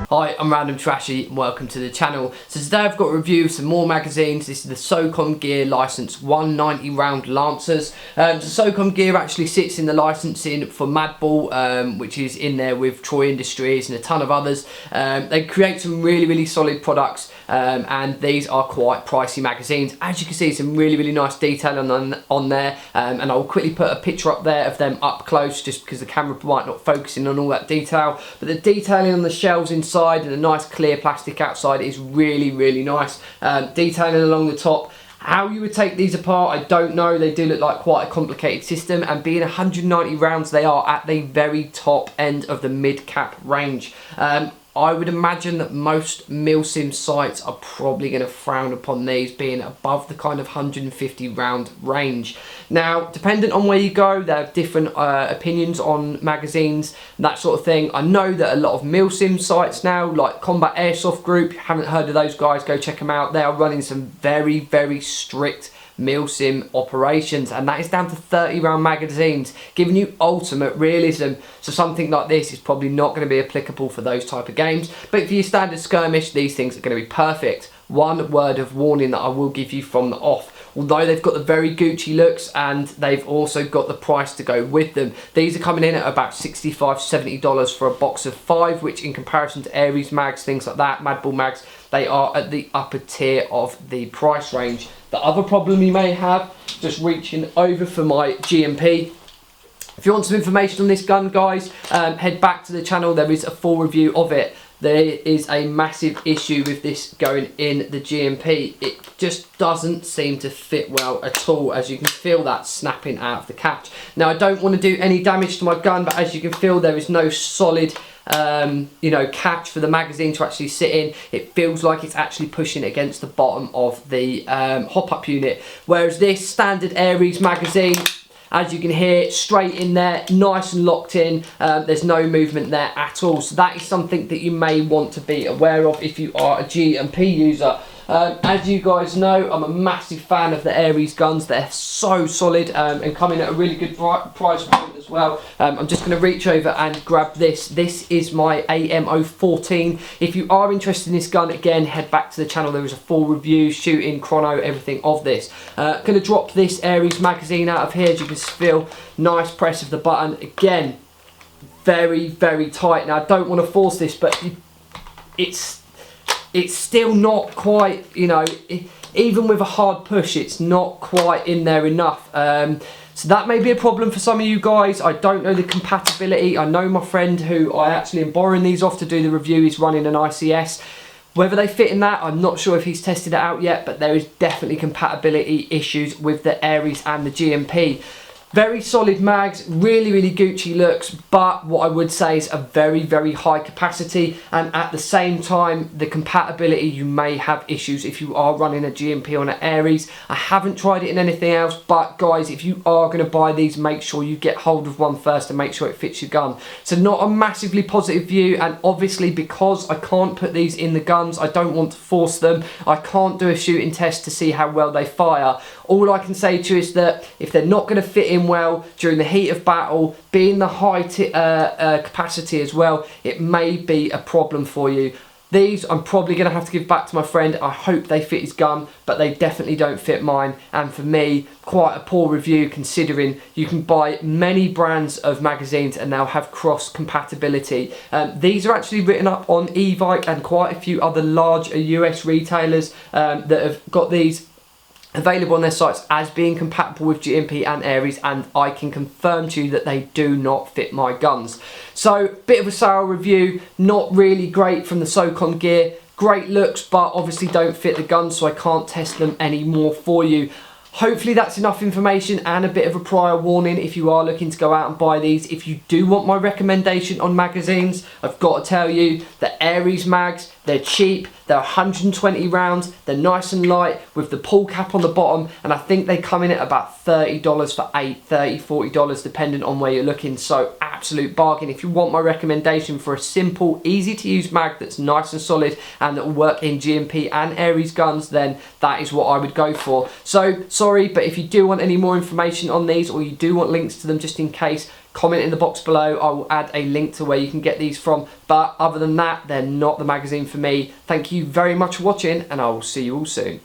Hi, I'm Random Trashy and welcome to the channel. So today I've got a review of some more magazines. This is the Socom Gear License 190 round Lancers. So Socom Gear actually sits in the licensing for Madball, which is in there with Troy Industries and a ton of others. They create some really solid products, and these are quite pricey magazines. As you can see, some really nice detail on there, and I'll quickly put a picture up there of them up close just because the camera might not focus in on all that detail. But the detailing on the shelves inside and a nice clear plastic outside is really nice. Detailing along the top. How you would take these apart, I don't know. They do look like quite a complicated system, and being 190 rounds, they are at the very top end of the mid-cap range. I would imagine that most milsim sites are probably going to frown upon these being above the kind of 150 round range. Now, dependent on where you go, there are different opinions on magazines, that sort of thing. I know that a lot of milsim sites now, like Combat Airsoft Group, you haven't heard of those guys, go check them out. They are running some very strict milsim operations, and that is down to 30 round magazines, giving you ultimate realism. So something like this is probably not going to be applicable for those type of games, but for your standard skirmish, these things are going to be perfect. One word of warning that I will give you from the off: although they've got the very Gucci looks and they've also got the price to go with them, these are coming in at about $65–70 for a box of 5, which in comparison to Aries mags, things like that, Madball mags, they are at the upper tier of the price range. The other problem you may have, just reaching over for my G&P, if you want some information on this gun, guys, head back to the channel. There is a full review of it. There is a massive issue with this going in the G&P. It just doesn't seem to fit well at all, as you can feel that snapping out of the catch. Now, I don't want to do any damage to my gun, but as you can feel, there is no solid catch for the magazine to actually sit in. It feels like it's actually pushing against the bottom of the hop-up unit, whereas this standard Aries magazine, as you can hear, straight in there, nice and locked in. There's no movement there at all. So that is something that you may want to be aware of if you are a G&P user. As you guys know, I'm a massive fan of the Aries guns. They're so solid, and coming at a really good price point as well. I'm just going to reach over and grab this. This is my AM014. If you are interested in this gun, again, head back to the channel. There is a full review, shooting, chrono, everything of this. Going to drop this Aries magazine out of here. As you can feel, nice press of the button. Again, very tight. Now, I don't want to force this, but it's still not quite, even with a hard push, it's not quite in there enough. So that may be a problem for some of you guys. I don't know the compatibility. I know my friend who I actually am borrowing these off to do the review, he's running an ICS. Whether they fit in that, I'm not sure if he's tested it out yet, but there is definitely compatibility issues with the Aries and the G&P. Very solid mags, really Gucci looks, but what I would say is a very high capacity, and at the same time, the compatibility, you may have issues if you are running a G&P on an Aries. I haven't tried it in anything else, but guys, if you are going to buy these, make sure you get hold of one first and make sure it fits your gun. So not a massively positive view, and obviously because I can't put these in the guns, I don't want to force them. I can't do a shooting test to see how well they fire. All I can say to you is that if they're not going to fit in well during the heat of battle, being the high capacity as well, it may be a problem for you. These I'm probably going to have to give back to my friend. I hope they fit his gun, but they definitely don't fit mine, and for me, quite a poor review considering you can buy many brands of magazines and now have cross compatibility. These are actually written up on Evike and quite a few other large US retailers that have got these available on their sites as being compatible with G&P and Aries, and I can confirm to you that they do not fit my guns. So, bit of a sour review, not really great from the Socom Gear. Great looks, but obviously don't fit the guns, so I can't test them anymore for you. Hopefully that's enough information and a bit of a prior warning if you are looking to go out and buy these. If you do want my recommendation on magazines, I've got to tell you that Aries mags, they're cheap, they're 120 rounds, they're nice and light with the pull cap on the bottom, and I think they come in at about $30 for 8, $30, $40 depending on where you're looking. So absolute bargain. If you want my recommendation for a simple, easy to use mag that's nice and solid and that will work in G&P and Aries guns, then that is what I would go for. So sorry, but if you do want any more information on these, or you do want links to them just in case, comment in the box below. I will add a link to where you can get these from. But other than that, they're not the magazine for me. Thank you very much for watching, and I will see you all soon.